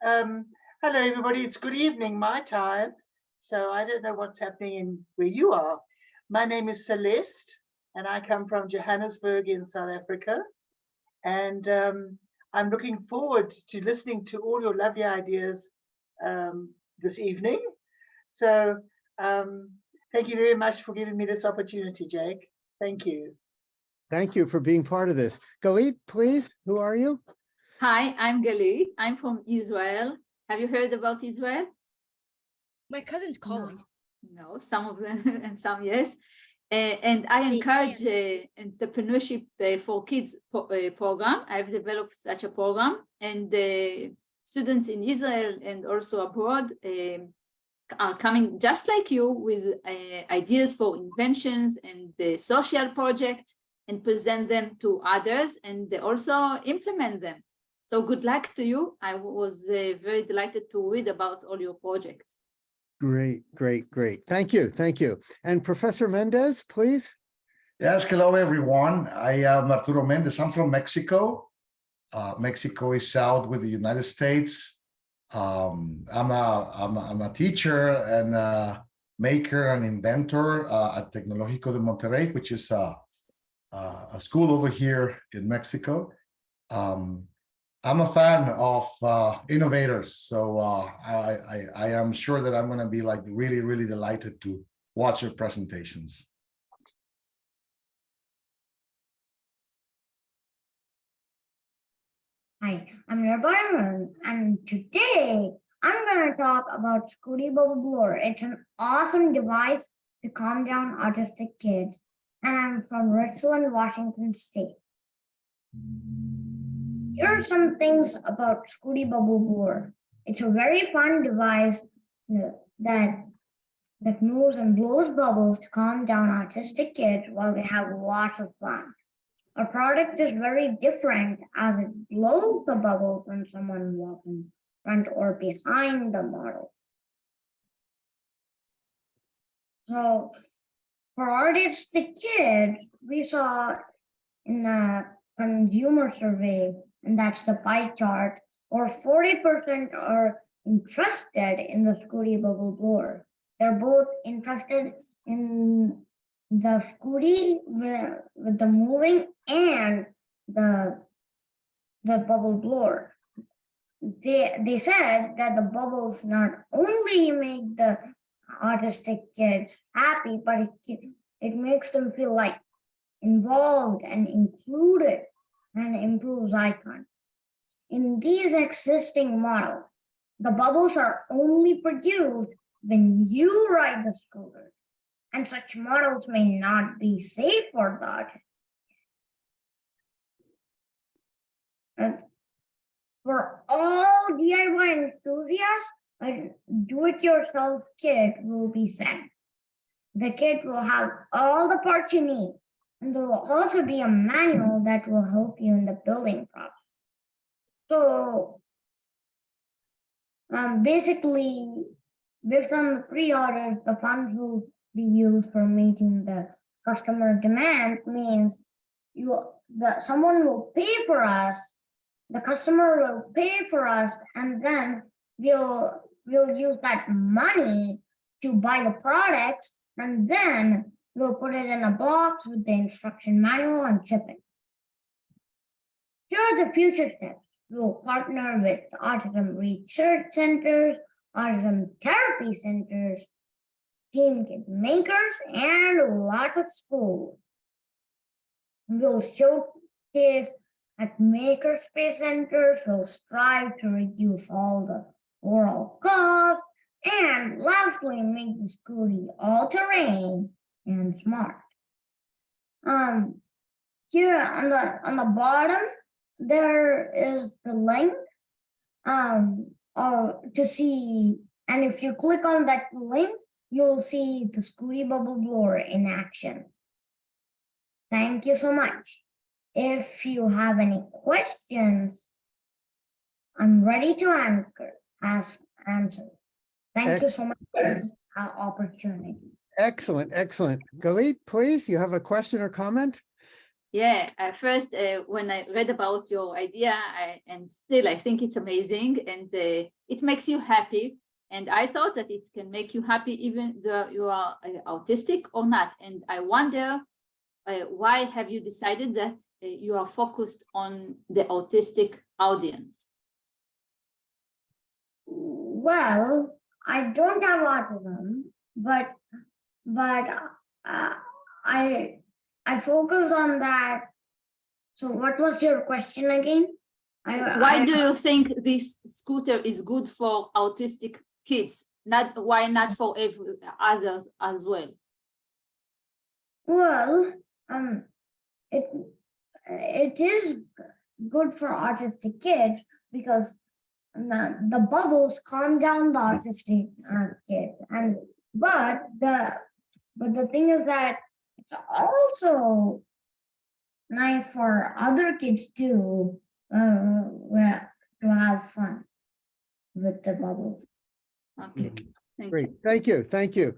Um, Hello, everybody. It's good evening, my time. So I don't know what's happening in where you are. My name is Celeste, and I come from Johannesburg in South Africa. And I'm looking forward to listening to all your lovely ideas this evening. So thank you very much for giving me this opportunity, Jake. Thank you. Thank you for being part of this. Galit, please, who are you? Hi, I'm Galit. I'm from Israel. Have you heard about Israel? My cousin's calling. No, some of them and some yes. And I encourage entrepreneurship for kids program. I've developed such a program, and students in Israel and also abroad are coming just like you with ideas for inventions and social projects and present them to others, and they also implement them. So good luck to you. I was very delighted to read about all your projects. Great, great, great. Thank you, thank you. And Professor Mendez, please. Yes, hello everyone. I am Arturo Mendez. I'm from Mexico. Mexico is south with the United States. I'm a teacher and a maker and inventor at Tecnológico de Monterrey, which is a school over here in Mexico. I'm a fan of innovators, so I am sure that I'm going to be like really, really delighted to watch your presentations. Hi, I'm Rabbi, and today I'm going to talk about Scooty Bubble Blower. It's an awesome device to calm down autistic kids, and I'm from Richland, Washington State. Here are some things about Scooty Bubble Blower. It's a very fun device that moves and blows bubbles to calm down autistic kids while they have lots of fun. Our product is very different as it blows the bubbles when someone walks in front or behind the model. So for autistic kids, we saw in a consumer survey, and that's the pie chart, or 40% are interested in the Scooty Bubble Blower. They're both interested in the Scooty with the moving and the bubble blower. They said that the bubbles not only make the autistic kids happy, but it makes them feel like involved and included and improves eye contact. In these existing models, the bubbles are only produced when you ride the scooter, and such models may not be safe for the autistic. And for all DIY enthusiasts, a do-it-yourself kit will be sent. The kit will have all the parts you need, and there will also be a manual that will help you in the building process. So basically, based on the pre-orders, the funds will be used for meeting the customer demand. Means someone will pay for us, the customer will pay for us, and then we'll use that money to buy the products, and then we'll put it in a box with the instruction manual and ship it. Here are the future steps. We'll partner with autism research centers, autism therapy centers, STEAM kit makers, and lots of schools. We'll showcase at makerspace centers. We'll strive to reduce all the overall costs, and lastly, make the Scooty all-terrain and smart. Here on the bottom, there is the link to see, and if you click on that link, you'll see the Scooty Bubble Blower in action. Thank you so much. If you have any questions, I'm ready to answer. Thank you so much for this opportunity. Excellent, excellent. Galit, please, you have a question or comment? Yeah, at first, when I read about your idea, and still I think it's amazing, and it makes you happy. And I thought that it can make you happy even though you are autistic or not. And I wonder, why have you decided that you are focused on the autistic audience? Well, I don't have autism, but uh, I focused on that. So what was your question again? Why do you think this scooter is good for autistic kids? Why not for others as well? Well, it is good for autistic kids because the bubbles calm down the autistic kids, and but the thing is that it's also nice for other kids too, to have fun with the bubbles. Okay, thank Great, you. thank you, thank you.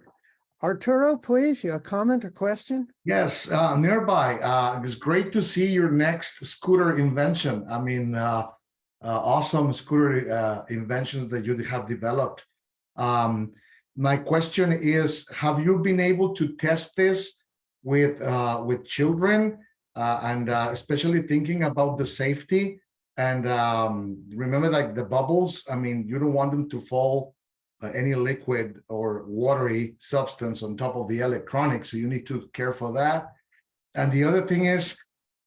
Arturo, please, a comment or question? Yes, nearby. It's great to see your next scooter invention. I mean, awesome scooter inventions that you have developed. My question is, have you been able to test this with children, and especially thinking about the safety? And remember, like the bubbles, I mean, you don't want them to fall any liquid or watery substance on top of the electronics, so you need to care for that. And the other thing is,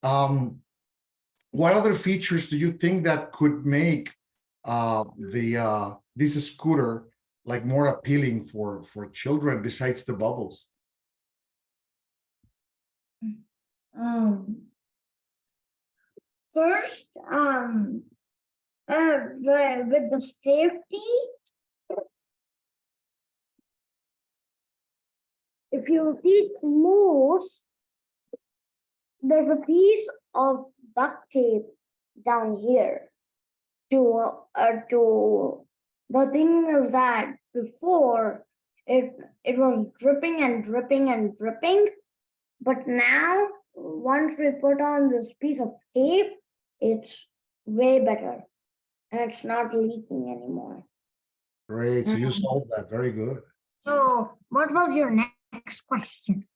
what other features do you think that could make this scooter like more appealing for children besides the bubbles? First, with the safety, if you see loose, there's a piece of duct tape down here to the thing is that before it was dripping and dripping and dripping, but now once we put on this piece of tape, it's way better and it's not leaking anymore. Great, so you solved that. Very good. So what was your next question?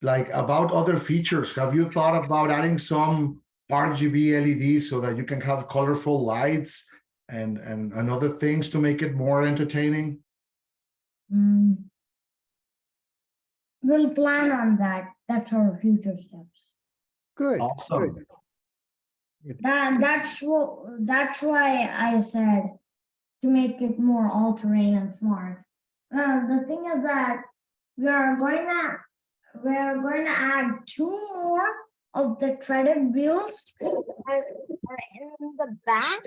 Like about other features, have you thought about adding some RGB LEDs so that you can have colorful lights and other things to make it more entertaining? We'll plan on that. That's our future steps. Good. Awesome. Good. That's why I said to make it more all-terrain and smart. The thing is that we are going to add 2 more of the threaded wheels in the back.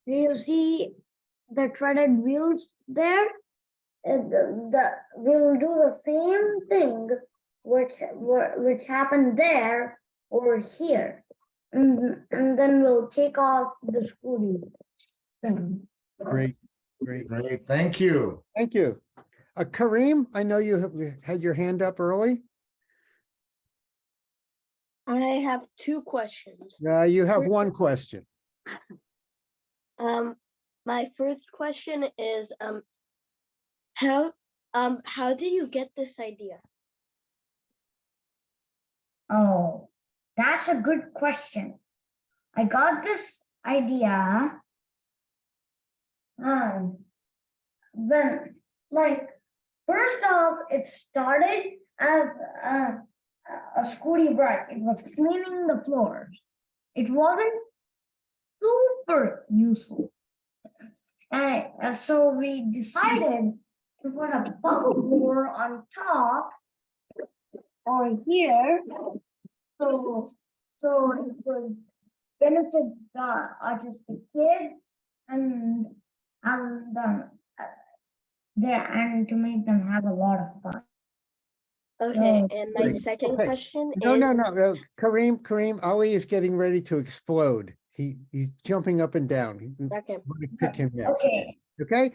Do you see the threaded wheels there? We'll do the same thing which happened there over here, and then we'll take off the scooty thing. Great, great. Great, thank you. Thank you. Kareem, I know you have had your hand up early. I have 2 questions. You have one question. My first question is, how did you get this idea? Oh, that's a good question. I got this idea when, like, first off, it started as a scooty brush. It was cleaning the floors. It wasn't super useful. So we decided to put a bubble blower on top or here, so it would benefit the autistic kids and to make them have a lot of fun. Okay, Oh, and my great. second Okay. question No, is, no. Kareem, Ali is getting ready to explode. He's jumping up and down. okay, I'm going to pick him next. Okay. Okay,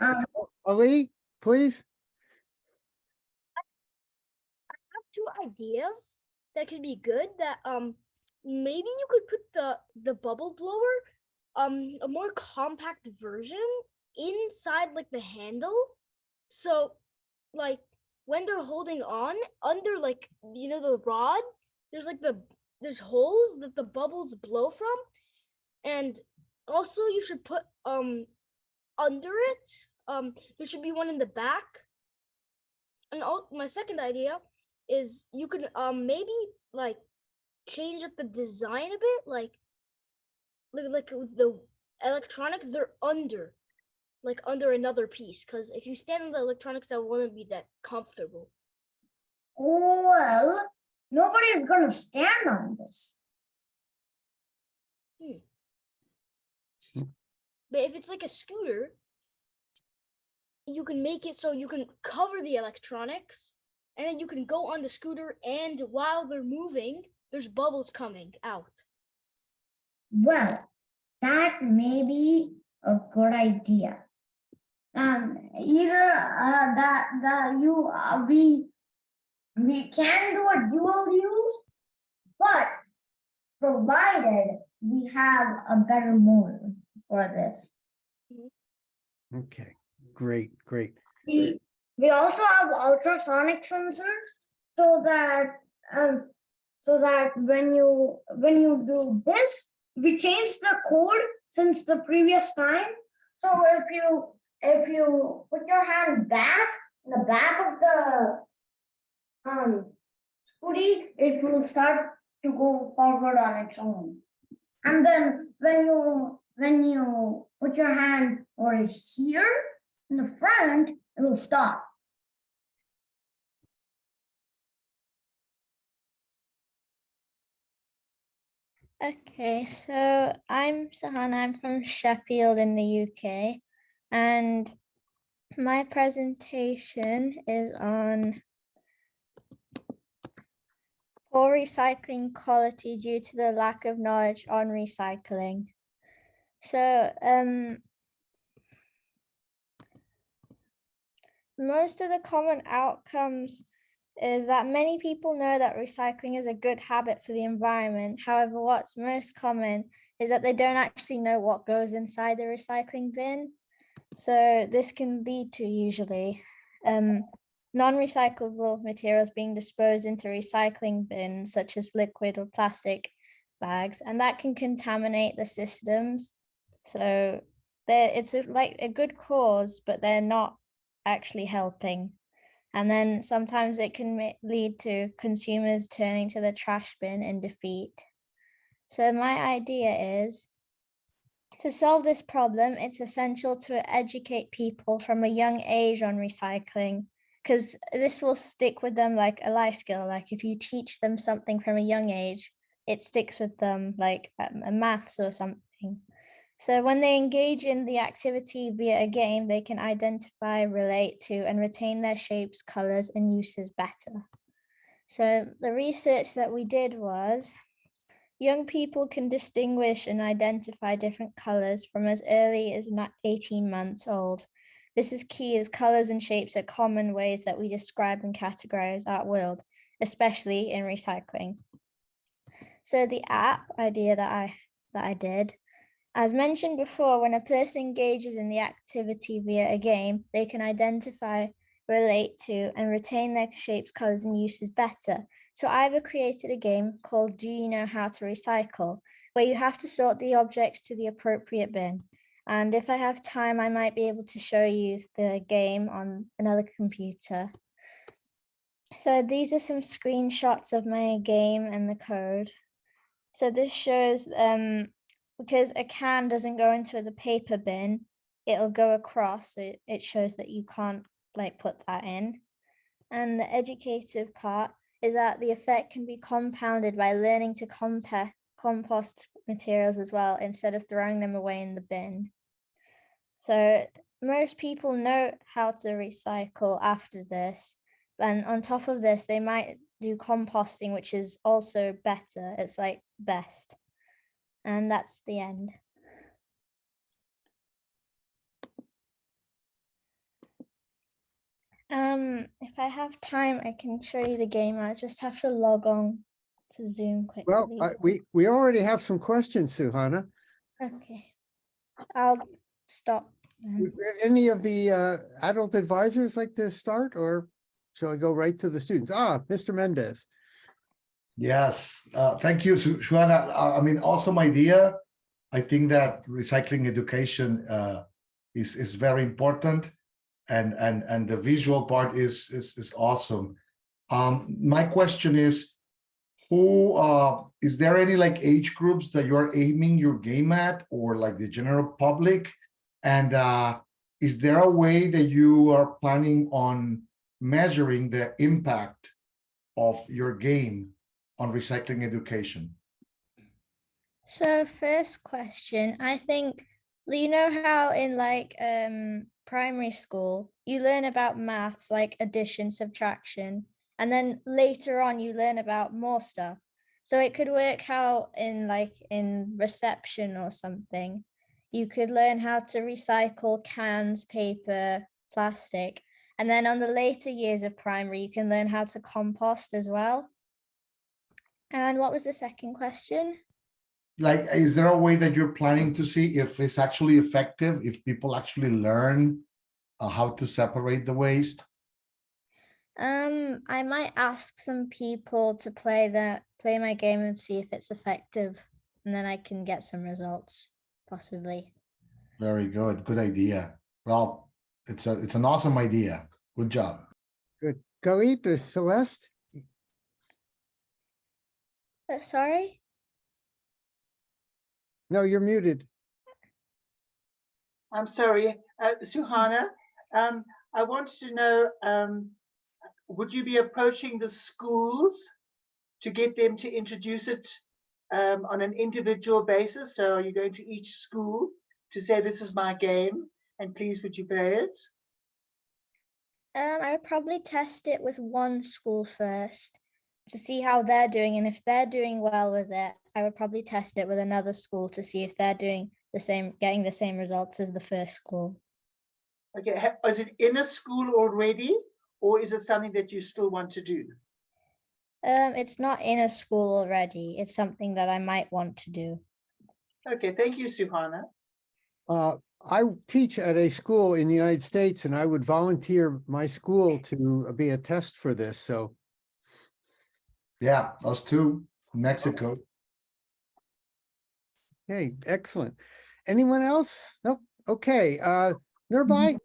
Ali, please. two ideas that could be good. That maybe you could put the bubble blower a more compact version inside like the handle, so like when they're holding on under like the rod, there's like there's holes that the bubbles blow from. And also you should put under it there should be one in the back. And my second idea is you could maybe like change up the design a bit, like the electronics, they're under another piece, because if you stand on the electronics, that wouldn't be that comfortable. Well, nobody's gonna stand on this. But if it's like a scooter, you can make it so you can cover the electronics, and then you can go on the scooter, and while they're moving, there's bubbles coming out. Well, that may be a good idea. Either we can do a dual use, but provided we have a better motor for this. Okay, great. We also have ultrasonic sensors, so that when you do this, we change the code since the previous time. So if you put your hand back in the back of the scooty, it will start to go forward on its own. And then when you put your hand over here in the front, it will stop. Okay, so I'm Sahana, I'm from Sheffield in the UK, and my presentation is on poor recycling quality due to the lack of knowledge on recycling. So most of the common outcomes is that many people know that recycling is a good habit for the environment. However, what's most common is that they don't actually know what goes inside the recycling bin. So this can lead to usually non-recyclable materials being disposed into recycling bins, such as liquid or plastic bags, and that can contaminate the systems. So it's like a good cause, but they're not actually helping. And then sometimes it can lead to consumers turning to the trash bin in defeat. So my idea is, to solve this problem, it's essential to educate people from a young age on recycling, because this will stick with them like a life skill. Like if you teach them something from a young age, it sticks with them like a maths or something. So when they engage in the activity via a game, they can identify, relate to, and retain their shapes, colors, and uses better. So the research that we did was, young people can distinguish and identify different colors from as early as 18 months old. This is key, as colors and shapes are common ways that we describe and categorize our world, especially in recycling. So the app idea that I did, as mentioned before, when a person engages in the activity via a game, they can identify, relate to, and retain their shapes, colors, and uses better. So I've created a game called Do You Know How to Recycle, where you have to sort the objects to the appropriate bin. And if I have time, I might be able to show you the game on another computer. So these are some screenshots of my game and the code. So this shows because a can doesn't go into the paper bin, it'll go across. So it shows that you can't like put that in. And the educative part is that the effect can be compounded by learning to compost materials as well, instead of throwing them away in the bin. So most people know how to recycle after this. And on top of this, they might do composting, which is also better. It's like best. And that's the end. If I have time, I can show you the game. I just have to log on to Zoom quickly. Well, we already have some questions, Suhana. Okay. I'll stop then. Would any of the adult advisors like to start, or shall I go right to the students? Mr. Mendez. Yes, thank you, Shuana. I mean, awesome idea. I think that recycling education is very important, and the visual part is awesome. My question is, who is there any like age groups that you're aiming your game at, or like the general public? And is there a way that you are planning on measuring the impact of your game on recycling education? So first question, I think, you know how in like primary school, you learn about maths like addition, subtraction, and then later on you learn about more stuff. So it could work how in reception or something, you could learn how to recycle cans, paper, plastic, and then on the later years of primary, you can learn how to compost as well. And what was the second question? Like, is there a way that you're planning to see if it's actually effective, if people actually learn how to separate the waste? I might ask some people to play my game and see if it's effective, and then I can get some results, possibly. Very good. Good idea. Well, it's an awesome idea. Good job. Good. Galit or Celeste? Sorry? No, you're muted. I'm sorry, Suhana. I wanted to know, would you be approaching the schools to get them to introduce it on an individual basis? So are you going to each school to say, this is my game, and please would you play it? I would probably test it with one school first to see how they're doing, and if they're doing well with it, I would probably test it with another school to see if they're doing the same, getting the same results as the first school. Okay, is it in a school already, or is it something that you still want to do? It's not in a school already. It's something that I might want to do. Okay, thank you, Suhana. I teach at a school in the United States, and I would volunteer my school to be a test for this. So, Yeah, us too. Mexico. hey, excellent. Anyone else? Nope. Okay. Nirbai,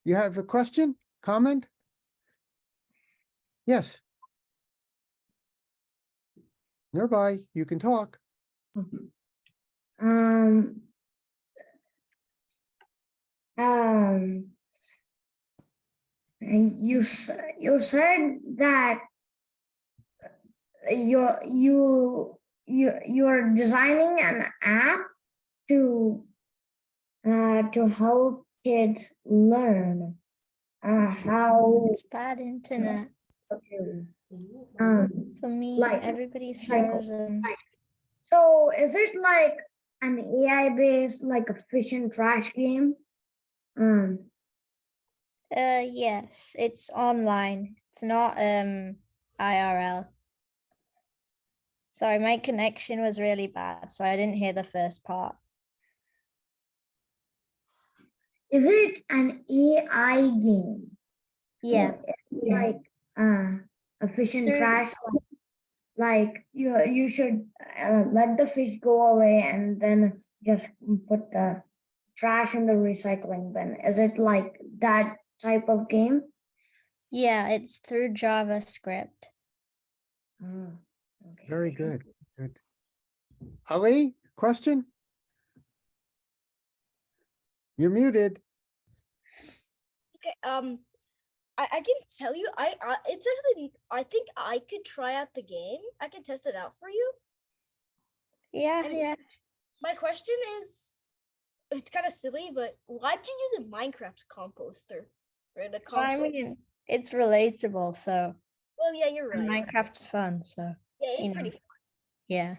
you have a question, comment? Yes. Nirbai, you can talk. You said that you're designing an app to help kids learn how. It's bad internet. For me, like everybody's cycle. frozen. So is it like an AI-based, like a fish and trash game? Yes, it's online. It's not IRL. Sorry, my connection was really bad, so I didn't hear the first part. Is it an AI game? Yeah. It's like a fish and trash. Like you should let the fish go away and then just put the trash in the recycling bin. Is it like that type of game? Yeah, it's through JavaScript. Okay. Very good. Good. Ali, question? You're muted. Okay. I can tell you, it's actually, I think I could try out the game. I can test it out for you. Yeah, And yeah. My question is, it's kind of silly, but why'd you use a Minecraft composter? Or the I mean, it's relatable, so. Well, yeah, you're right. Minecraft's fun, so. Yeah, it's you know. pretty fun. Yeah.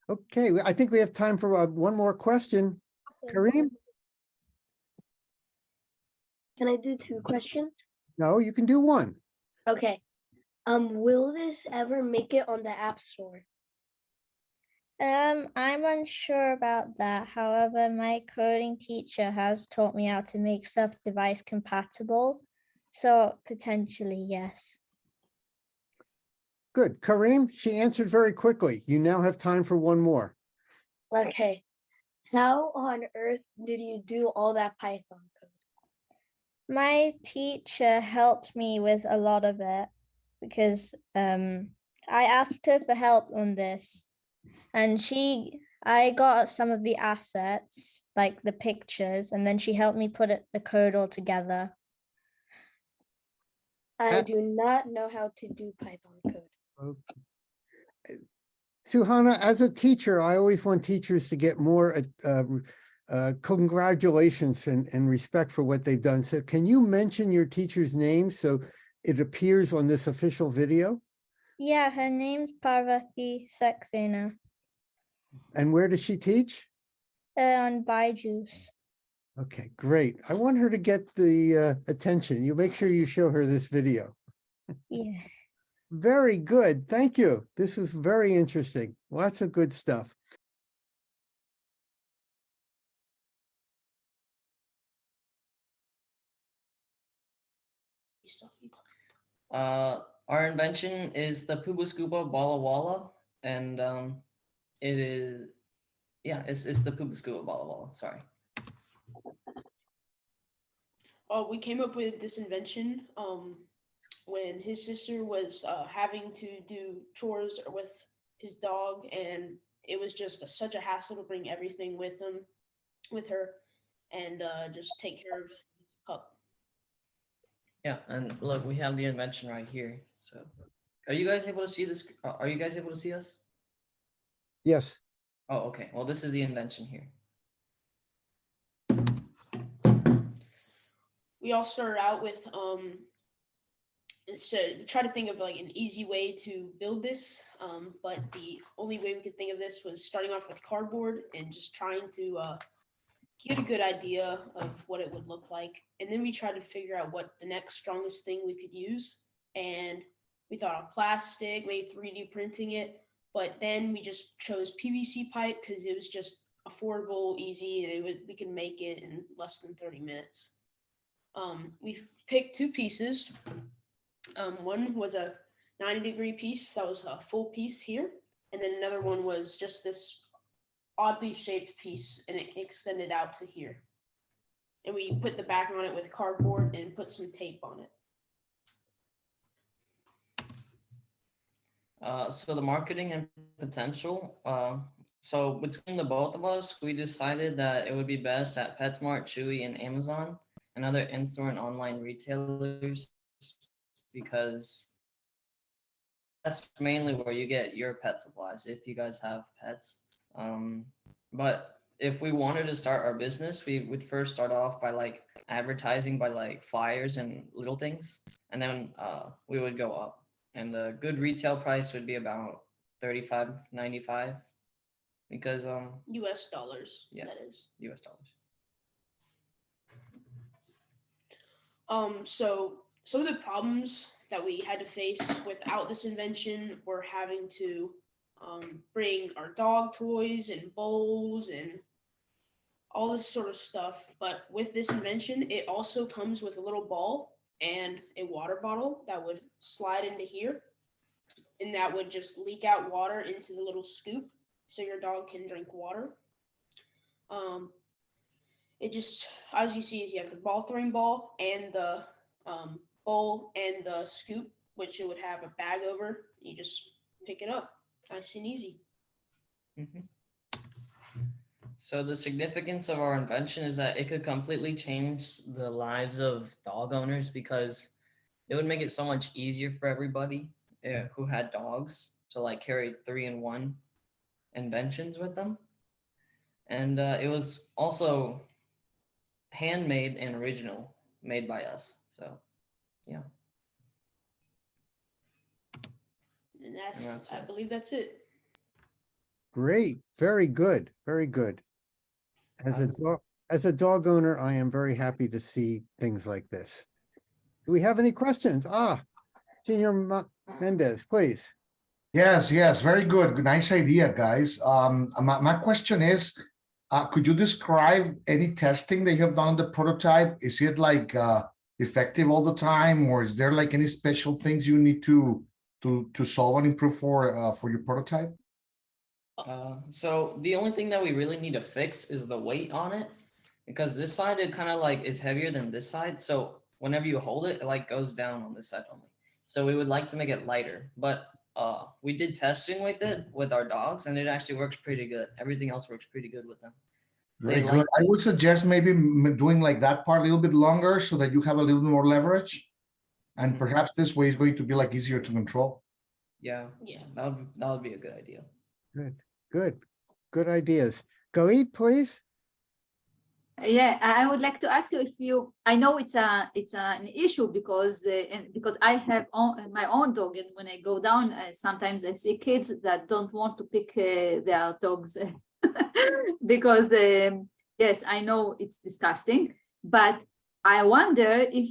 Okay, I think we have time for one more question. Kareem? Can I do 2 questions? No, you can do one. Okay. Will this ever make it on the App Store? I'm unsure about that. However, my coding teacher has taught me how to make stuff device compatible. So potentially, yes. Good. Kareem, she answered very quickly. You now have time for one more. Okay. How on earth did you do all that Python code? My teacher helped me with a lot of it because I asked her for help on this, and I got some of the assets, like the pictures, and then she helped me put the code all together. I do not know how to do Python code. Okay. Suhana, as a teacher, I always want teachers to get more congratulations and respect for what they've done. So can you mention your teacher's name so it appears on this official video? Yeah, her name's Parvati Saxena And where does she teach? on Byju's. Okay, great. I want her to get the attention. You make sure you show her this video. Yeah. Very good. Thank you. This is very interesting. Lots of good stuff. Our invention is the Pooba Scooba Balla Walla, and it is, yeah, it's the Pooba Scooba Balla Walla. Sorry. We came up with this invention when his sister was having to do chores with his dog, and it was just such a hassle to bring everything with her, and just take care of pup. Yeah, and look, we have the invention right here. So, are you guys able to see this? Are you guys able to see us? Yes. Oh, okay. Well, this is the invention here. We all started out with so try to think of like an easy way to build this, but the only way we could think of this was starting off with cardboard and just trying to get a good idea of what it would look like. And then we tried to figure out what the next strongest thing we could use. And we thought of plastic, maybe 3D printing it, but then we just chose PVC pipe because it was just affordable, easy, and we could make it in less than 30 minutes. We picked 2 pieces. One was a 90-degree piece that was a full piece here, and then another one was just this oddly shaped piece, and it extended out to here. And we put the back on it with cardboard and put some tape on it. So the marketing and potential. So between the both of us, we decided that it would be best at PetSmart, Chewy, and Amazon, and other in-store and online retailers, because that's mainly where you get your pet supplies if you guys have pets. But if we wanted to start our business, we would first start off by like advertising by like flyers and little things, and then we would go up. And the good retail price would be about $35.95, because US dollars, yeah, that is. US dollars. So some of the problems that we had to face without this invention were having to bring our dog toys and bowls and all this sort of stuff. But with this invention, it also comes with a little ball and a water bottle that would slide into here, and that would just leak out water into the little scoop so your dog can drink water. It just, as you see, is you have the ball throwing ball and the bowl and the scoop, which it would have a bag over. You just pick it up, nice and easy. Mm-hmm. So the significance of our invention is that it could completely change the lives of dog owners, because it would make it so much easier for everybody who had dogs to like carry 3-in-1 inventions with them. And it was also handmade and original, made by us. So, yeah. And that's I believe that's it. Great. Very good. Very good. As a dog, as a dog owner, I am very happy to see things like this. Do we have any questions? Senor Mendez, please. Yes, yes, very good. Nice idea, guys. My question is, could you describe any testing that you have done on the prototype? Is it like effective all the time, or is there like any special things you need to solve and improve for your prototype? So the only thing that we really need to fix is the weight on it, because this side it kind of like is heavier than this side. So whenever you hold it, it like goes down on this side only. So we would like to make it lighter, but we did testing with it with our dogs, and it actually works pretty good. Everything else works pretty good with them. Very They good. like I would suggest maybe doing like that part a little bit longer so that you have a little more leverage. And Mhm. perhaps this way is going to be like easier to control. Yeah, Yeah. that would be a good idea. Good ideas. Khalid, please. Yeah, I would like to ask you if you. I know it's an issue because because I have my own dog, and when I go down, sometimes I see kids that don't want to pick their dogs because yes, I know it's disgusting, but I wonder if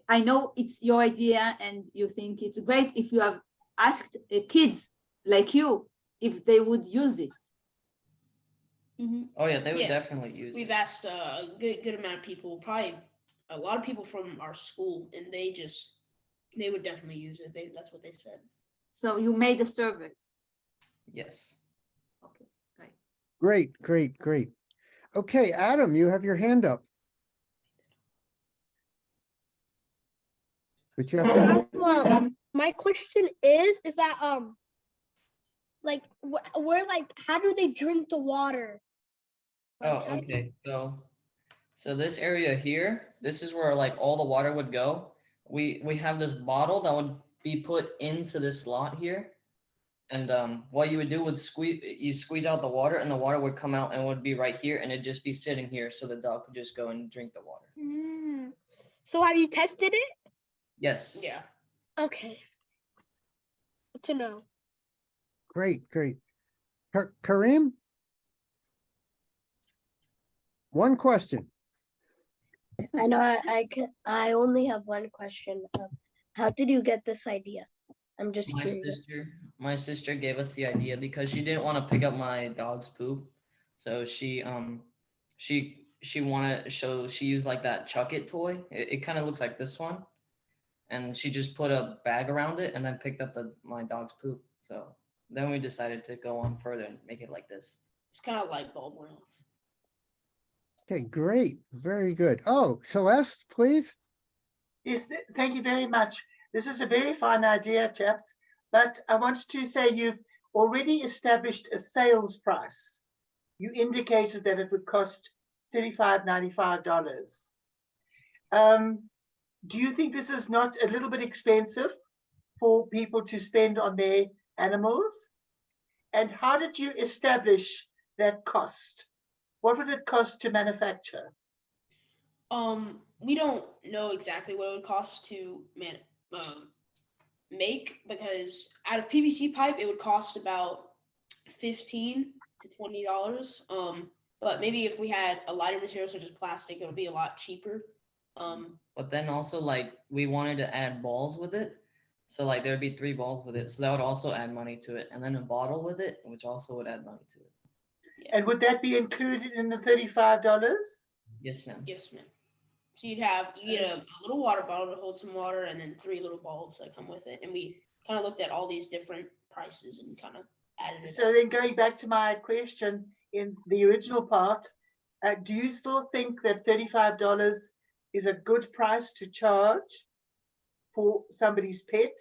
I know it's your idea and you think it's great if you have asked kids like you if they would use it. Oh yeah, they would Yeah. definitely use We've it. asked a good amount of people, probably a lot of people from our school, and they would definitely use it. That's what they said. So you made a survey. Yes. Okay, great. Great. Okay, Adam, you have your hand up. But you have to, My question is that like where like how do they drink the water? Like, Oh, how do- okay. So this area here, this is where like all the water would go. We have this bottle that would be put into this slot here. And what you would do would squeeze out the water, and the water would come out and would be right here, and it'd just be sitting here, so the dog could just go and drink the water. So have you tested it? Yes. Yeah. Okay. Good to know. great. Kareem? One question. I know I only have one question. How did you get this idea? I'm just curious. My sister gave us the idea because she didn't want to pick up my dog's poop, so she wanted to show, she used like that chuck it toy. It kind of looks like this one, and she just put a bag around it and then picked up my dog's poop. So then we decided to go on further and make it like this. It's kind of light bulb went off. Okay, great. Very good. Oh, Celeste, please. Yes, thank you very much. This is a very fine idea, chaps, but I wanted to say you've already established a sales price. You indicated that it would cost $35.95. Do you think this is not a little bit expensive for people to spend on their animals? And how did you establish that cost? What would it cost to manufacture? We don't know exactly what it would cost to make, because out of PVC pipe it would cost about $15 to $20. But maybe if we had a lighter material such as plastic, it would be a lot cheaper. But then also like we wanted to add balls with it. So like there'd be 3 balls with it. So that would also add money to it. And then a bottle with it, which also would add money to it. Yeah. And would that be included in the $35? Yes, ma'am. Yes, ma'am. So you get a little water bottle to hold some water, and then 3 little bulbs that come with it. And we kind of looked at all these different prices and kind of added it So up. then going back to my question in the original part, do you still think that $35 is a good price to charge for somebody's pet?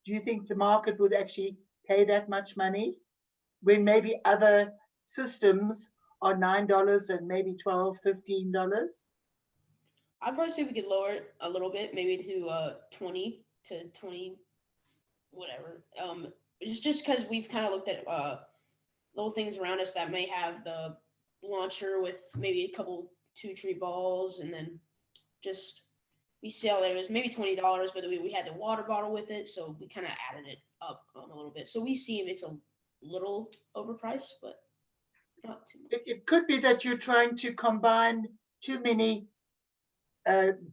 Do you think the market would actually pay that much money when maybe other systems are $9 and maybe $12, $15? I'd probably say we could lower it a little bit, maybe to 20 to 20, whatever. Just because we've kind of looked at little things around us that may have the launcher with maybe a couple 2-3 balls, and then just we sell it was maybe $20, but we had the water bottle with it, so we kind of added it up a little bit. So we see if it's a little overpriced, but not too much. It could be that you're trying to combine too many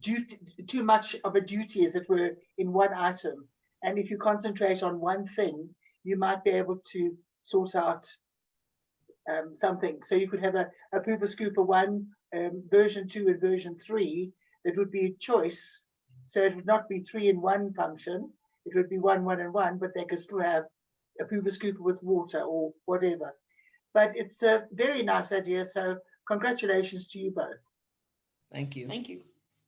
too much of a duty, as it were, in one item. And if you concentrate on one thing, you might be able to sort out something. So you could have a Pooper Scooper 1, version 2, and version 3 that would be a choice. So it would not be 3 in 1 function. It would be 1, 1, and 1, but they could still have a Pooper Scooper with water or whatever. But it's a very nice idea. So congratulations to you both. Thank you. Thank you.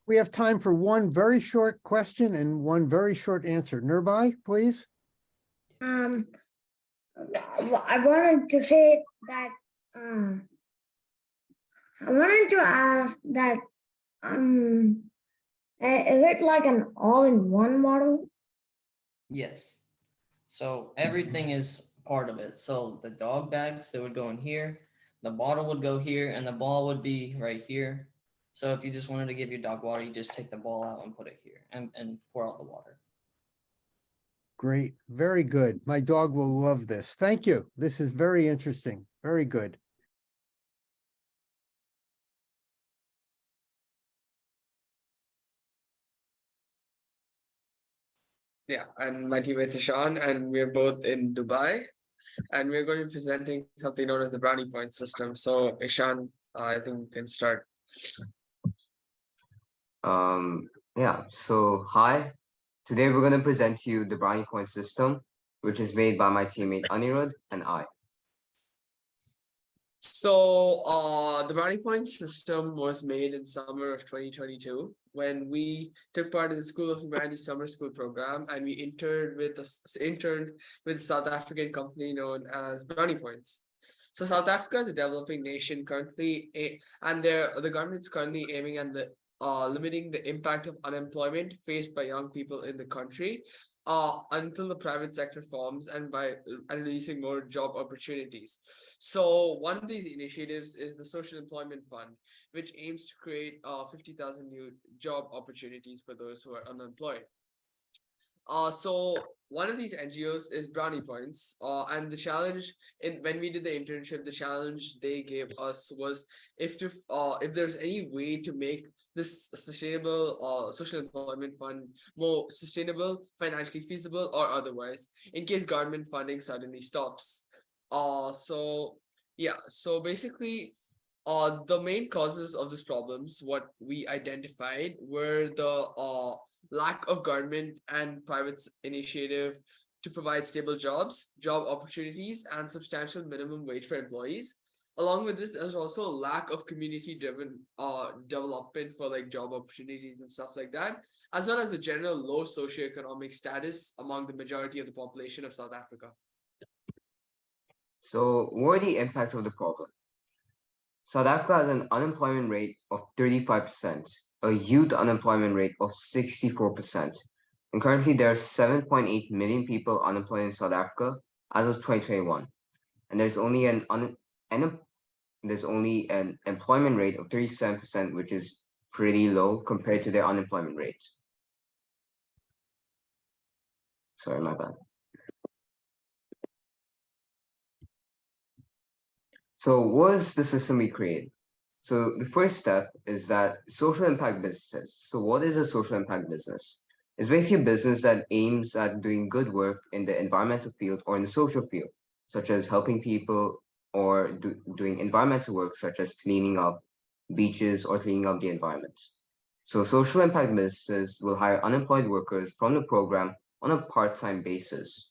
We have time for one very short question and one very short answer. Nirbai, please. I wanted to say that I wanted to ask that is it like an all-in-one model? Yes. So everything is part of it. So the dog bags, they would go in here, the bottle would go here, and the ball would be right here. So if you just wanted to give your dog water, you just take the ball out and put it here and pour out the water. Great. Very good. My dog will love this. Thank you. This is very interesting. Very good. Yeah, and my teammate's Ishan, and we're both in Dubai, and we're going to be presenting something known as the brownie point system. So Ishan, I think you can start. Yeah, so hi. Today we're going to present to you the brownie point system, which is made by my teammate Anirudh and I. So the brownie point system was made in summer of 2022 when we took part in the School of Humanities summer school program, and we interned with a South African company known as Brownie Points. So South Africa is a developing nation currently, and the government's currently aiming at limiting the impact of unemployment faced by young people in the country until the private sector forms and by releasing more job opportunities. So one of these initiatives is the Social Employment Fund, which aims to create 50,000 new job opportunities for those who are unemployed. So one of these NGOs is Brownie Points, and the challenge when we did the internship, the challenge they gave us was if there's any way to make this sustainable social employment fund more sustainable, financially feasible, or otherwise, in case government funding suddenly stops. So basically, the main causes of these problems, what we identified, were the lack of government and private initiative to provide stable jobs, job opportunities, and substantial minimum wage for employees. Along with this, there's also a lack of community-driven development for like job opportunities and stuff like that, as well as a general low socioeconomic status among the majority of the population of South Africa. So what are the impacts of the problem? South Africa has an unemployment rate of 35%, a youth unemployment rate of 64%. And currently there are 7.8 million people unemployed in South Africa as of 2021. And there's only an employment rate of 37%, which is pretty low compared to their unemployment rate. Sorry, my bad. So what is the system we created? So the first step is that social impact businesses. So what is a social impact business? It's basically a business that aims at doing good work in the environmental field or in the social field, such as helping people or doing environmental work, such as cleaning up beaches or cleaning up the environment. So social impact businesses will hire unemployed workers from the program on a part-time basis.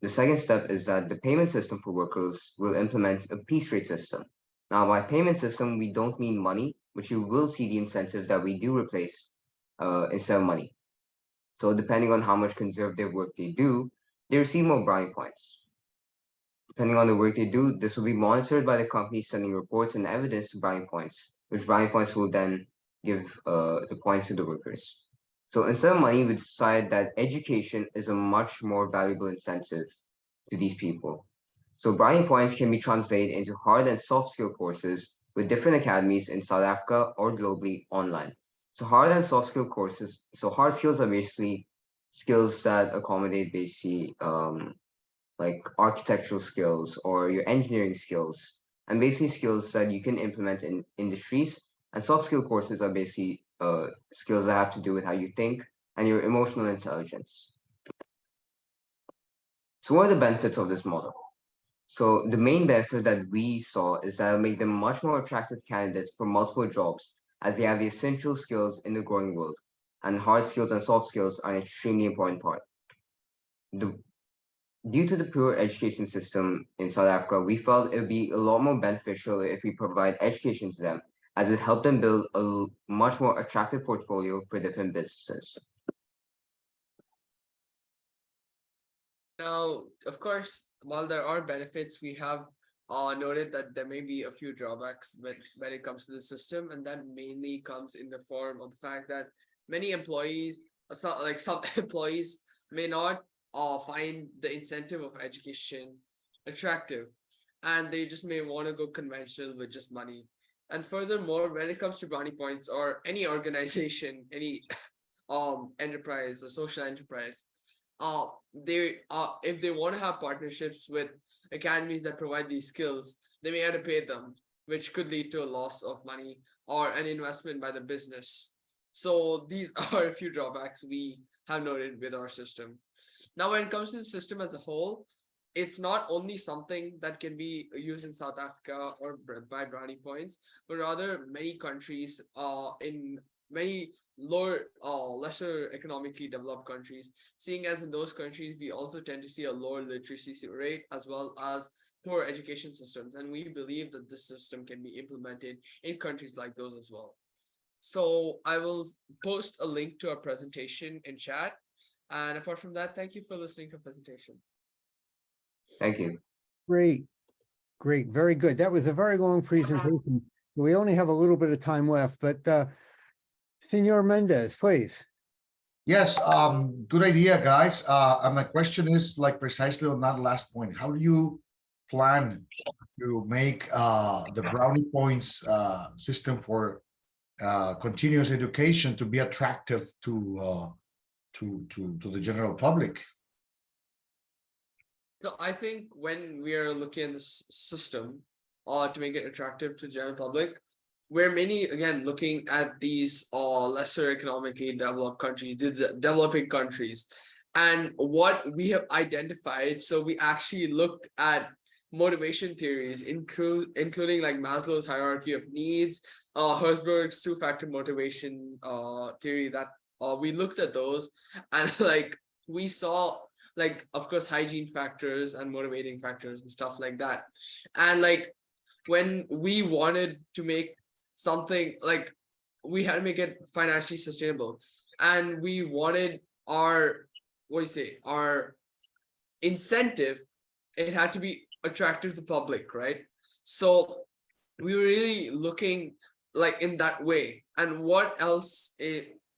The second step is that the payment system for workers will implement a piece rate system. Now, by payment system, we don't mean money, which you will see the incentive that we do replace instead of money. So depending on how much conservative work they do, they receive more brownie points. Depending on the work they do, this will be monitored by the company sending reports and evidence to brownie points, which brownie points will then give the points to the workers. So instead of money, we decided that education is a much more valuable incentive to these people. So brownie points can be translated into hard and soft skill courses with different academies in South Africa or globally online. So hard and soft skill courses, so hard skills are basically skills that accommodate basically like architectural skills or your engineering skills, and basically skills that you can implement in industries And soft skill courses are basically skills that have to do with how you think and your emotional intelligence. So what are the benefits of this model? So the main benefit that we saw is that it'll make them much more attractive candidates for multiple jobs, as they have the essential skills in the growing world, and hard skills and soft skills are an extremely important part. Due to the poor education system in South Africa, we felt it would be a lot more beneficial if we provide education to them, as it helped them build a much more attractive portfolio for different businesses. Now, of course, while there are benefits, we have noted that there may be a few drawbacks when it comes to the system, and that mainly comes in the form of the fact that many employees, some employees, may not find the incentive of education attractive, and they just may want to go conventional with just money. And furthermore, when it comes to brownie points or any organization, any enterprise or social enterprise, they if they want to have partnerships with academies that provide these skills, they may have to pay them, which could lead to a loss of money or an investment by the business. So these are a few drawbacks we have noted with our system. Now, when it comes to the system as a whole, it's not only something that can be used in South Africa or by brownie points, but rather many countries in many lesser economically developed countries, seeing as in those countries we also tend to see a lower literacy rate as well as poor education systems, and we believe that this system can be implemented in countries like those as well. So I will post a link to our presentation in chat, and apart from that, thank you for listening to our presentation. Thank you. Great, great, very good. That was a very long presentation. So we only have a little bit of time left, but Senor Mendez, please. Yes, good idea, guys. And my question is like precisely on that last point. How do you plan to make the brownie points system for continuous education to be attractive to the general public? So I think when we are looking at this system to make it attractive to the general public, we're mainly again looking at these lesser economically developed countries, the developing countries, and what we have identified. So we actually looked at motivation theories, including like Maslow's hierarchy of needs, Herzberg's two-factor motivation theory. That we looked at those, and like we saw, like, of course, hygiene factors and motivating factors and stuff like that. And like when we wanted to make something, like we had to make it financially sustainable, and we wanted our our incentive, it had to be attractive to the public, right? So we were really looking like in that way. And what else,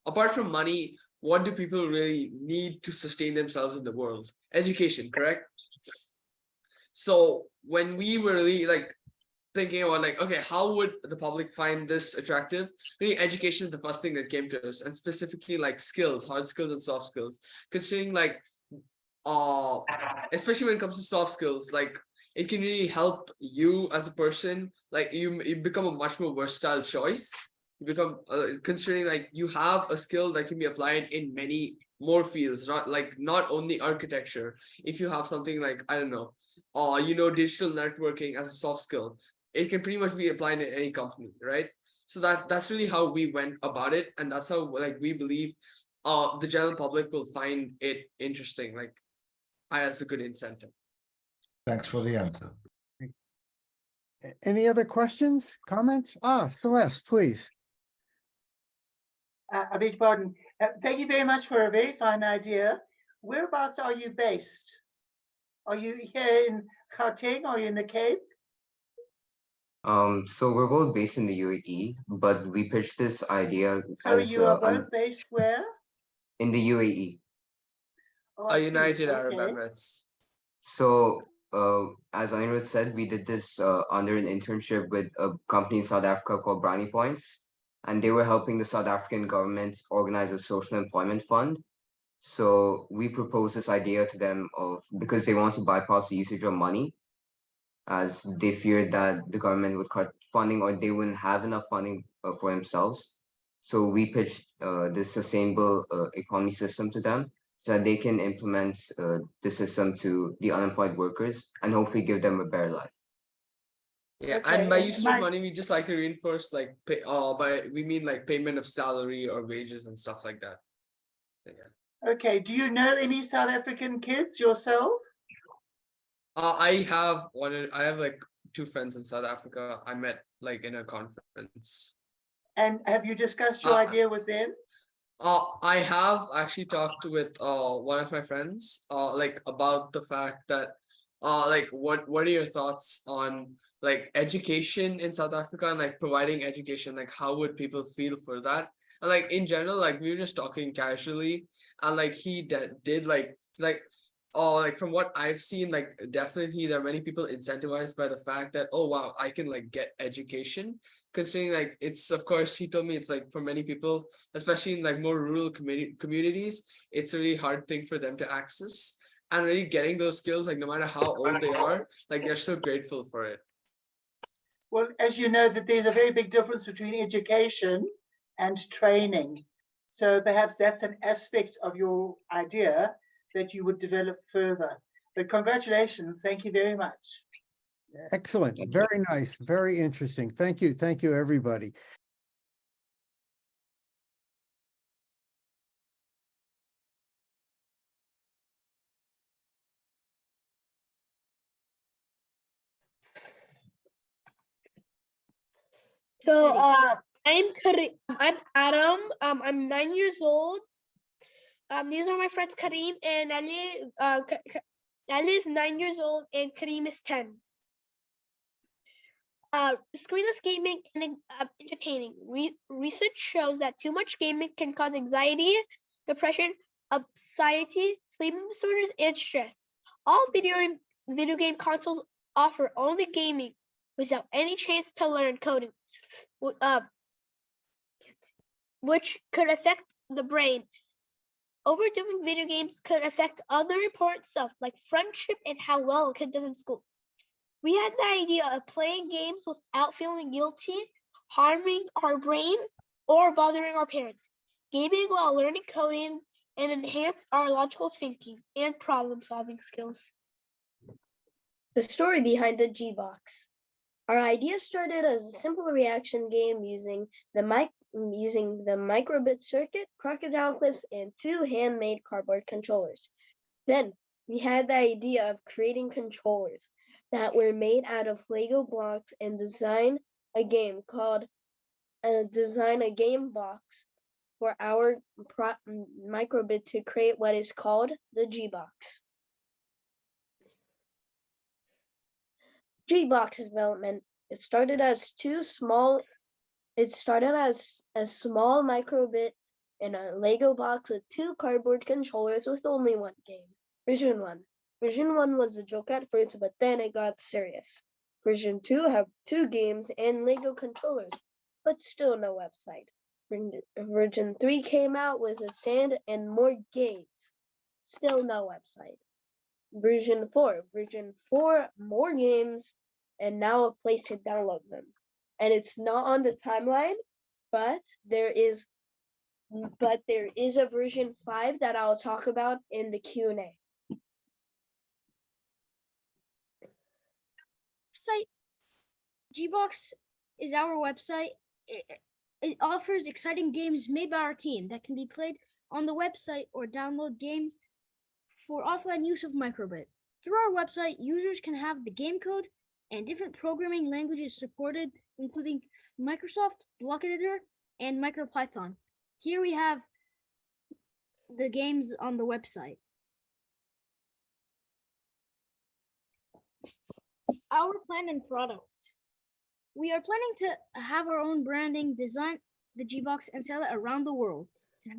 apart from money, what do people really need to sustain themselves in the world? Education, correct? So when we were really like thinking about like, okay, how would the public find this attractive? Really, education is the first thing that came to us, and specifically like skills, hard skills and soft skills. Considering like, especially when it comes to soft skills, like it can really help you as a person. Like you become a much more versatile choice. You become considering like you have a skill that can be applied in many more fields, not only architecture. If you have something like, I don't know, digital networking as a soft skill, it can pretty much be applied in any company, right? So that's really how we went about it, and that's how like we believe the general public will find it interesting, like as a good incentive. Thanks for the answer. Any other questions, comments? Celeste, please. I beg your pardon. Thank you very much for a very fine idea. Whereabouts are you based? Are you here in Gauteng? Are you in the Cape? So we're both based in the UAE, but we pitched this idea So as you are both based where? in the UAE. Oh, I see. United Arab Okay. Emirates. So as Anirudh said, we did this under an internship with a company in South Africa called Brownie Points, and they were helping the South African government organize a social employment fund. So we proposed this idea to them because they want to bypass the usage of money, as they feared that the government would cut funding or they wouldn't have enough funding for themselves. So we pitched this sustainable economy system to them so that they can implement the system to the unemployed workers and hopefully give them a better life. Yeah, Okay, and by and use of money, we just like to reinforce like we mean like payment of salary or wages and stuff like that. Yeah. Okay, do you know any South African kids yourself? I have like 2 friends in South Africa. I met like in a conference. And have you discussed your idea with them? I have actually talked with one of my friends like about the fact that like what are your thoughts on like education in South Africa and like providing education, like how would people feel for that? And like in general, like we were just talking casually and like he did like like from what I've seen, like definitely there are many people incentivized by the fact that, oh wow, I can like get education, considering like it's, of course he told me it's like for many people, especially in like more rural communities, it's a really hard thing for them to access, and really getting those skills, like no matter how old they are, like they're so grateful for it. Well, as you know, that there's a very big difference between education and training. So perhaps that's an aspect of your idea that you would develop further. But congratulations. Thank you very much. Excellent. Very nice. Very interesting. Thank you. Thank you, everybody. So I'm Adam. I'm 9 years old. These are my friends Kareem and Ali. Ali is 9 years old and Kareem is 10. Screenless gaming and entertaining. Research shows that too much gaming can cause anxiety, depression, anxiety, sleeping disorders, and stress. All video game consoles offer only gaming without any chance to learn coding, which could affect the brain. Overdoing video games could affect other important stuff like friendship and how well a kid does in school. We had the idea of playing games without feeling guilty, harming our brain, or bothering our parents. Gaming while learning coding and enhance our logical thinking and problem-solving skills. The story behind the G-Box. Our idea started as a simple reaction game using the microbit circuit, crocodile clips, and 2 handmade cardboard controllers. Then we had the idea of creating controllers that were made out of Lego blocks and design a game box for our microbit to create what is called the G-Box. G-Box development. It started as a small microbit in a Lego box with 2 cardboard controllers with only 1 game. Version 1. Version 1 was a joke at first, but then it got serious. Version 2 have 2 games and Lego controllers, but still no website. Version 3 came out with a stand and more games. Still no website. Version 4, more games, and now a place to download them. And it's not on the timeline, but there is a version 5 that I'll talk about in the Q&A. Site G-Box is our website. It offers exciting games made by our team that can be played on the website or download games for offline use of microbit. Through our website, users can have the game code and different programming languages supported, including Microsoft, Block Editor, and MicroPython. Here we have the games on the website. Our plan and product. We are planning to have our own branding, design the G-Box, and sell it around the world to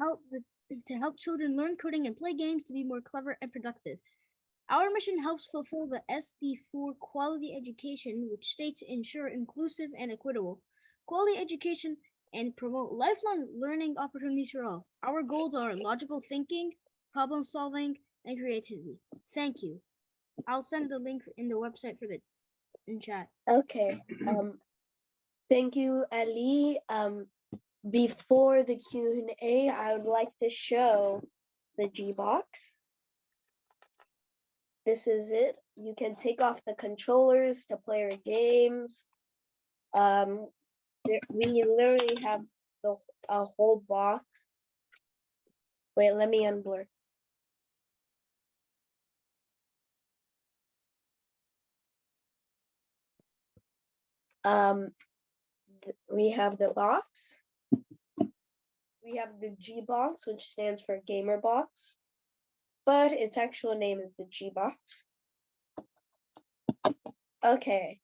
help children learn coding and play games to be more clever and productive. Our mission helps fulfill the SD4 quality education, which states ensure inclusive and equitable quality education and promote lifelong learning opportunities for all. Our goals are logical thinking, problem solving, and creativity. Thank you. I'll send the link in the website in chat. Okay. Thank you, Ali. Before the Q&A, I would like to show the G-Box. This is it. You can take off the controllers to play your games. We literally have a whole box. Wait, let me unblur. We have the box. We have the G box, which stands for Gamer Box, but its actual name is the G box. Okay,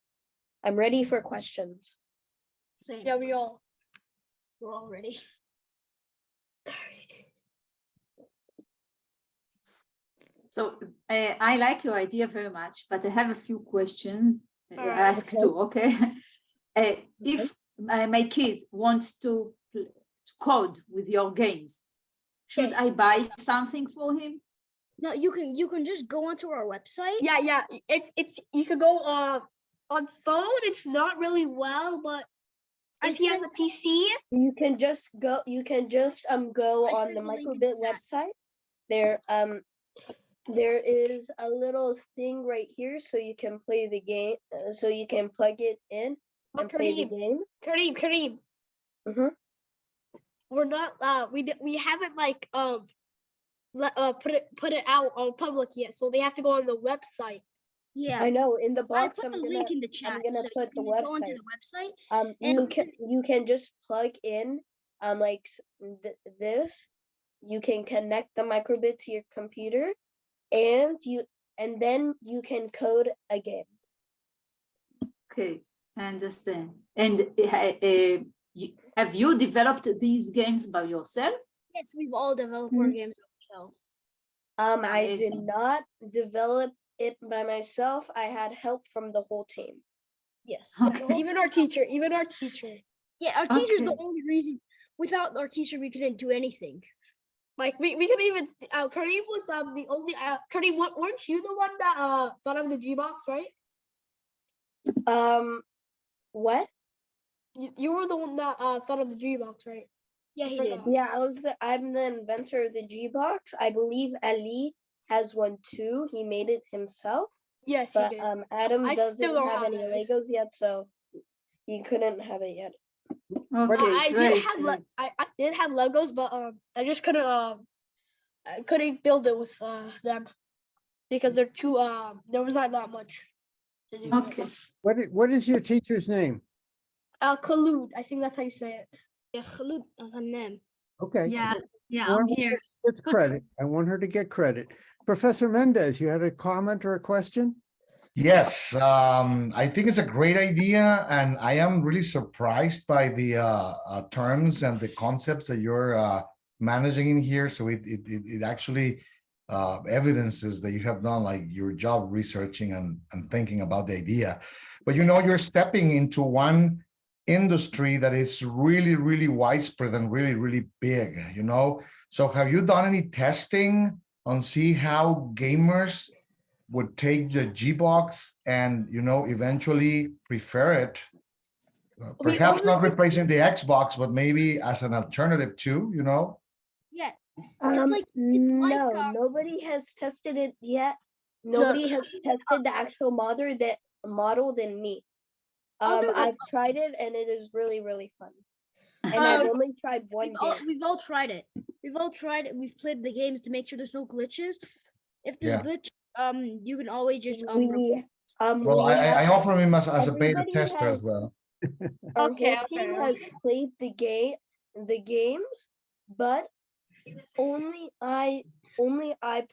I'm ready for questions. Same. Yeah, we're all ready. So I like your idea very much, but I have a few questions. I Alright. ask too, okay? If my kids want to code with your games, should I buy something for him? No, you can just go onto our website. Yeah. It's you could go on phone. It's not really well, but I see on the PC. You can just go. You can just go I on sent the the link in Microbit the chat. website. There is a little thing right here, so you can play the game. So you can plug it in and play the game. Kareem. Mm-hmm. We're not we haven't like put it out on public yet, so they have to go on the website. Yeah, I know. In the I box, put the link in the chat. I'm gonna so put the you can go onto website. the website. You can just plug in like this. You can connect the microbit to your computer, and then you can code a game. Okay, I understand. And have you developed these games by yourself? Yes, we've all developed our games ourselves. I did Amazing. not develop it by myself. I had help from the whole team. Yes. Okay. Even our teacher. Yeah, our teacher's the Okay. only reason. Without our teacher, we couldn't do anything. Like we could even Kareem was the only Kareem, weren't you the one that thought of the G box, right? What? You were the one that thought of the G box, right? Yeah, he did. Yeah, I'm the inventor of the G box. I believe Ali has one too. He made it himself. Yes, But he did. Adam I doesn't still don't have have any those. Legos yet, so he couldn't have it yet. Okay, I great, did have great. I did have Legos, but I just couldn't I couldn't build it with them because they're too there was not that much to do. Okay. What is your teacher's name? Khalud, I think that's how you say it. Yeah, Khalud Ghanem. Okay. Yeah, I I'm want her to here. get credit. I want her to get credit. Professor Mendez, you had a comment or a question? Yes, I think it's a great idea, and I am really surprised by the terms and the concepts that you're managing in here. So it actually evidences that you have done like your job researching and thinking about the idea. But you know, you're stepping into one industry that is really, really widespread and really, really big, you know? So have you done any testing on see how gamers would take the G box and, you know, eventually prefer it? Perhaps not replacing the Xbox, but maybe as an alternative too, you know? Yeah. No, nobody has tested it yet. Nobody has tested the actual model than me. I've tried it and it is really, really fun. And I've only tried one game. We've all tried it. We've played the games to make sure there's no glitches. If there's glitch, you can always just Well, I offer him as a beta everybody tester has- as well. Our whole team has played the games, but only I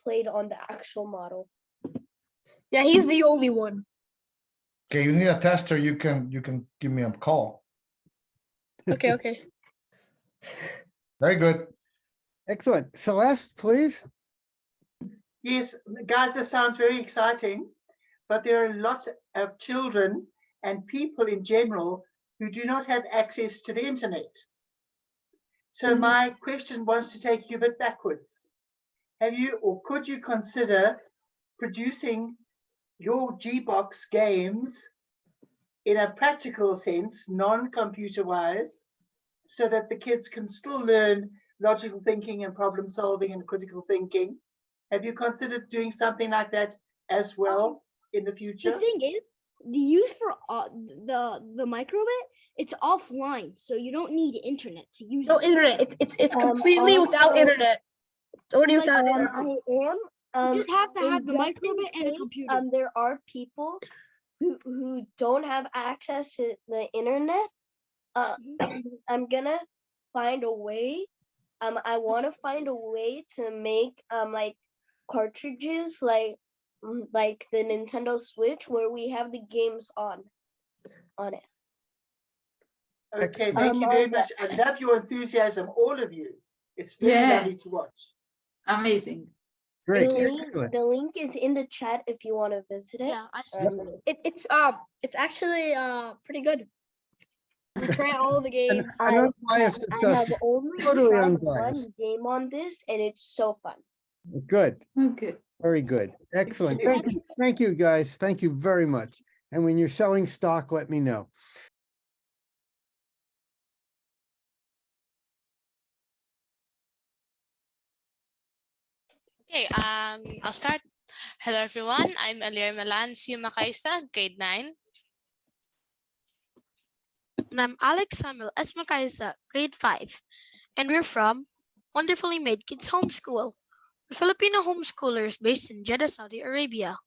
played on the actual model. Yeah, he's the only one. Okay, you need a tester, you can give me a call. Okay. Very good. Excellent. Celeste, please. Yes, guys, this sounds very exciting, but there are a lot of children and people in general who do not have access to the internet. So my question was to take you a bit backwards. Have you or could you consider producing your G-Box games in a practical sense, non-computer wise, so that the kids can still learn logical thinking and problem solving and critical thinking? Have you considered doing something like that as well in the The future? thing is, the use for the microbit, it's offline, so you don't need internet to use No it. internet. It's completely without also, internet. It's already Like, without I internet. am. You just have to have the just in microbit and a case, computer. There are people who don't have access to the internet. I'm gonna find a way. I want to find a way to make like cartridges like the Nintendo Switch where we have the games on it. Okay, thank you very much. I love your enthusiasm, all of you. It's very Yeah. lovely to watch. Amazing. Great, The link, excellent. the link is in the chat if you want to visit it. Yeah, I see. It's actually pretty good. We try all the And games. an unbiased I have assessment, only totally tried unbiased. one game on this, and it's so fun. Good, Okay. very good, excellent. you. Thank you, guys. Thank you very much. And when you're selling stock, let me know. Okay, I'll start. Hello everyone, I'm Alir Melancio Makaisa, grade 9. And I'm Alex Samuel S. Makaisa, grade 5. And we're from Wonderfully Made Kids Homeschool. We're Filipino homeschoolers based in Jeddah, Saudi Arabia.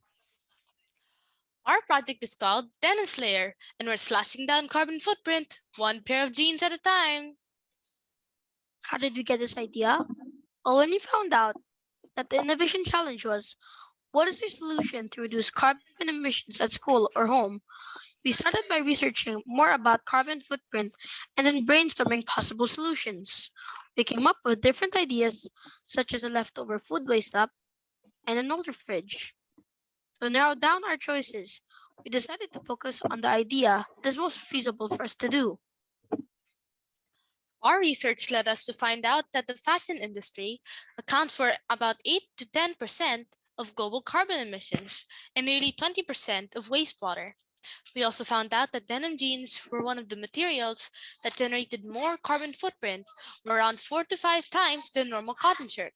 Our project is called Denim Slayer, and we're slashing down carbon footprint, one pair of jeans at a time. How did we get this idea? Well, when we found out that the innovation challenge was, what is your solution to reduce carbon emissions at school or home? We started by researching more about carbon footprint and then brainstorming possible solutions. We came up with different ideas, such as a leftover food waste up and an older fridge. To narrow down our choices, we decided to focus on the idea that is most feasible for us to do. Our research led us to find out that the fashion industry accounts for about 8 to 10% of global carbon emissions and nearly 20% of wastewater. We also found out that denim jeans were one of the materials that generated more carbon footprint, around 4 to 5 times the normal cotton shirt.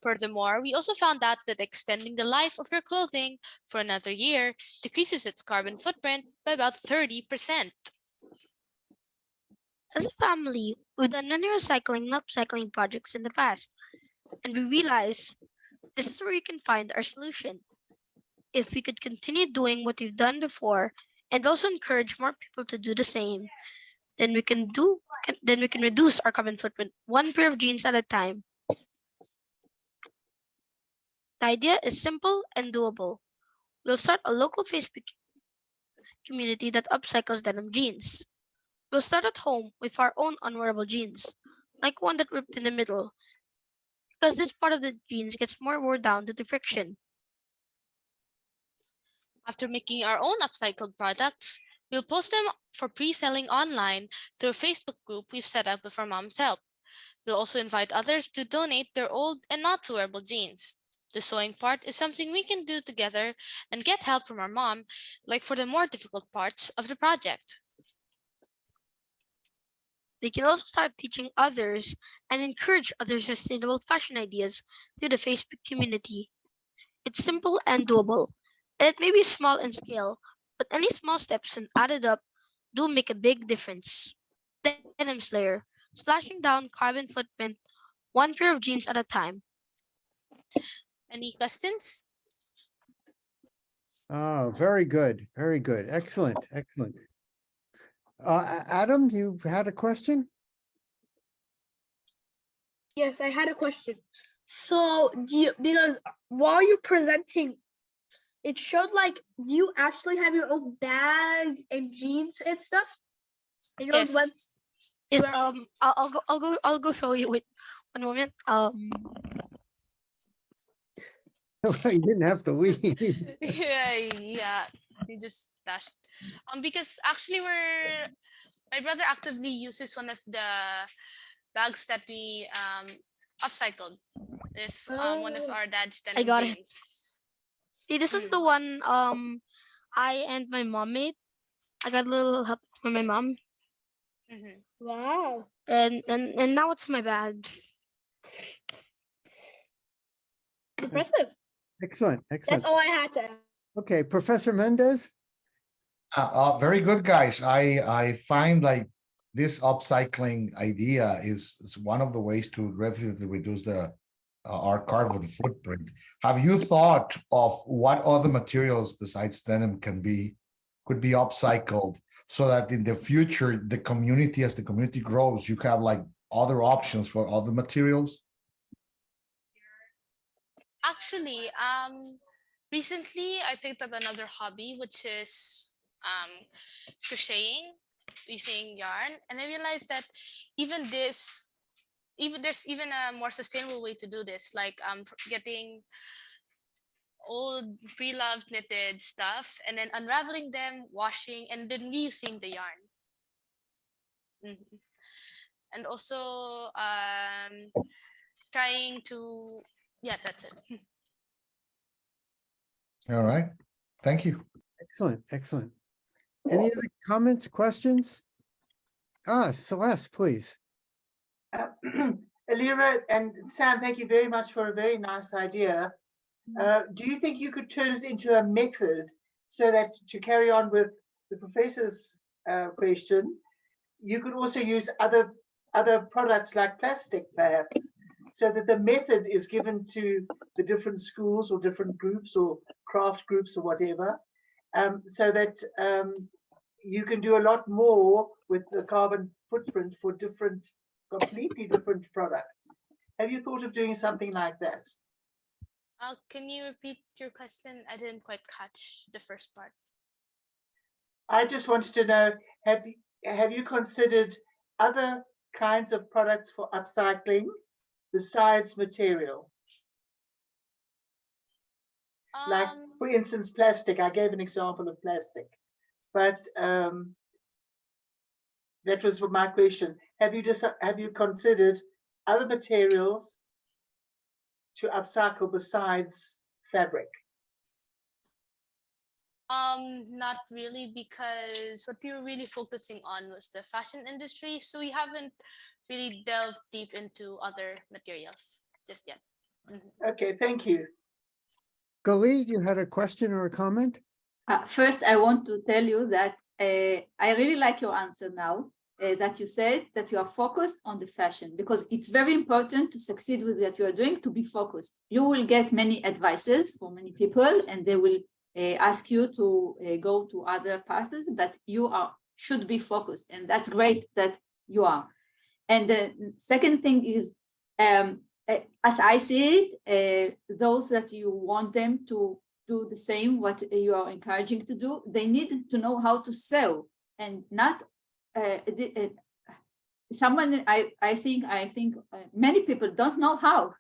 Furthermore, we also found out that extending the life of your clothing for another year decreases its carbon footprint by about 30%. As a family, we've done many recycling and upcycling projects in the past, and we realized this is where you can find our solution. If we could continue doing what we've done before and also encourage more people to do the same, then we can reduce our carbon footprint one pair of jeans at a time. The idea is simple and doable. We'll start a local Facebook community that upcycles denim jeans. We'll start at home with our own unwearable jeans, like one that ripped in the middle, because this part of the jeans gets more wore down due to friction. After making our own upcycled products, we'll post them for pre-selling online through a Facebook group we've set up with our mom's help. We'll also invite others to donate their old and not so wearable jeans. The sewing part is something we can do together and get help from our mom, like for the more difficult parts of the project. We can also start teaching others and encourage other sustainable fashion ideas through the Facebook community. It's simple and doable, and it may be small in scale, but any small steps and added up do make a big difference. Denim Slayer, slashing down carbon footprint one pair of jeans at a time. Any questions? Oh, very good, very good. Excellent, excellent. Adam, you had a question? Yes, I had a question. So, because while you're presenting, it showed like you actually have your own bag and jeans and stuff. And your own web. Yes. I'll go show you. Wait, one moment. You didn't have to leave. yeah, you just dashed. Because actually my brother actively uses one of the bags that we upcycled with one of our dad's denim I got jeans. it. See, this is the one I and my mom made. I got a little help from my mom. Mhm. Wow. And now it's my bag. Impressive. Excellent, excellent. That's all I had to add. Okay, Professor Mendez? Very good, guys. I find like this upcycling idea is one of the ways to definitely reduce the our carbon footprint. Have you thought of what other materials besides denim could be upcycled so that in the future, the community, as the community grows, you have like other options for other materials? Actually, recently I picked up another hobby, which is crocheting using yarn, and I realized that even this, even there's even a more sustainable way to do this, like getting old pre-loved knitted stuff and then unraveling them, washing, and then reusing the yarn. Mhm. And also trying to, yeah, that's it. All right. Thank you. Excellent, excellent. Any other comments, questions? Celeste, please. Alira and Sam, thank you very much for a very nice idea. Do you think you could turn it into a method so that, to carry on with the professor's question, you could also use other products like plastic, perhaps, so that the method is given to the different schools or different groups or craft groups or whatever, so that you can do a lot more with the carbon footprint for completely different products. Have you thought of doing something like that? Can you repeat your question? I didn't quite catch the first part. I just wanted to know, have you considered other kinds of products for upcycling besides material? Like, for instance, plastic. I gave an example of plastic, but that was my question. Have you considered other materials to upcycle besides fabric? Not really, because what we were really focusing on was the fashion industry, so we haven't really delved deep into other materials just yet. Okay, thank you. Galit, you had a question or a comment? First, I want to tell you that I really like your answer now, that you said that you are focused on the fashion, because it's very important to succeed with what you are doing, to be focused. You will get many advices from many people, and they will ask you to go to other paths, but you should be focused, and that's great that you are. And the second thing is, as I see it, those that you want them to do the same what you are encouraging to do, they need to know how to sell, and not someone. I think many people don't know how.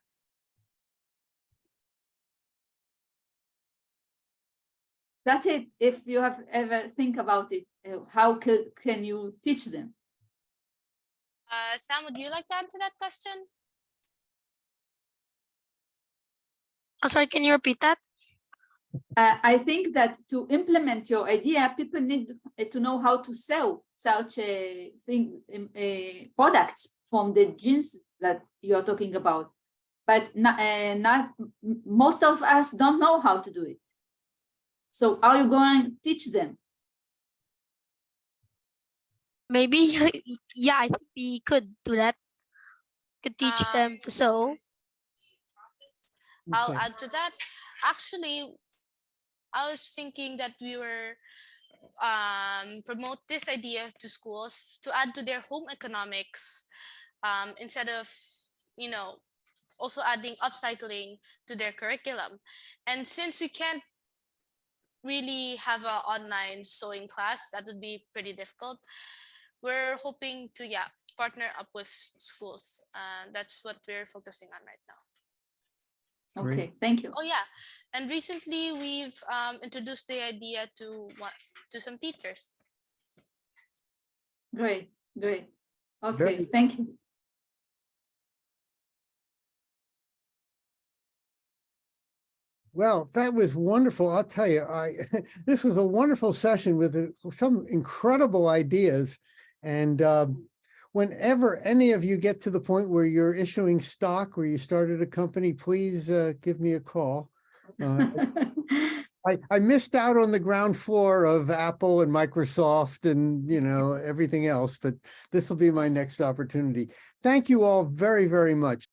That's it. If you have ever think about it, how can you teach them? Sam, would you like to answer that question? Oh, sorry, can you repeat that? I think that to implement your idea, people need to know how to sell such a thing, products from the jeans that you are talking about. But not most of us don't know how to do it. So are you going to teach them? Maybe, yeah, I think we could do that. Could teach them to sew. I'll add to that. Actually, I was thinking that we were promote this idea to schools to add to their home economics, instead of, also adding upcycling to their curriculum. And since we can't really have an online sewing class, that would be pretty difficult. We're hoping to partner up with schools. That's what we're focusing on right now. Okay, thank you. Oh yeah, and recently we've introduced the idea to some teachers. Great. Okay, thank you. Well, that was wonderful. I'll tell you, this was a wonderful session with some incredible ideas. And whenever any of you get to the point where you're issuing stock, where you started a company, please give me a call. I missed out on the ground floor of Apple and Microsoft and, you know, everything else, but this will be my next opportunity. Thank you all very, very much.